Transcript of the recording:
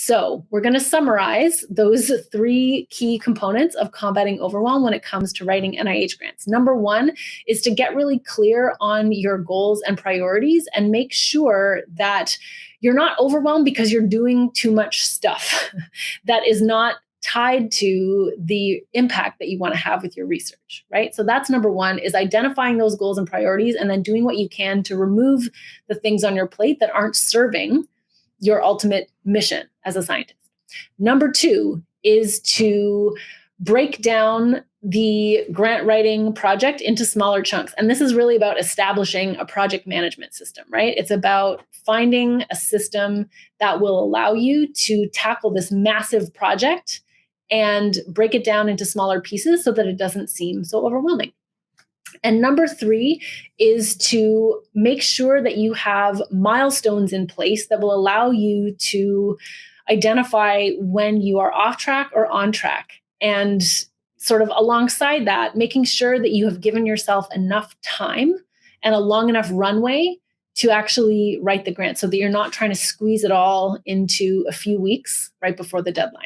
So we're going to summarize those three key components of combating overwhelm when it comes to writing NIH grants. Number one is to get really clear on your goals and priorities and make sure that you're not overwhelmed because you're doing too much stuff that is not tied to the impact that you want to have with your research, right? So that's number one, is identifying those goals and priorities and then doing what you can to remove the things on your plate that aren't serving your ultimate mission as a scientist. Number two is to break down the grant writing project into smaller chunks. And this is really about establishing a project management system, right? It's about finding a system that will allow you to tackle this massive project and break it down into smaller pieces so that it doesn't seem so overwhelming. And number three is to make sure that you have milestones in place that will allow you to identify when you are off track or on track. And sort of alongside that, making sure that you have given yourself enough time and a long enough runway to actually write the grant so that you're not trying to squeeze it all into a few weeks right before the deadline.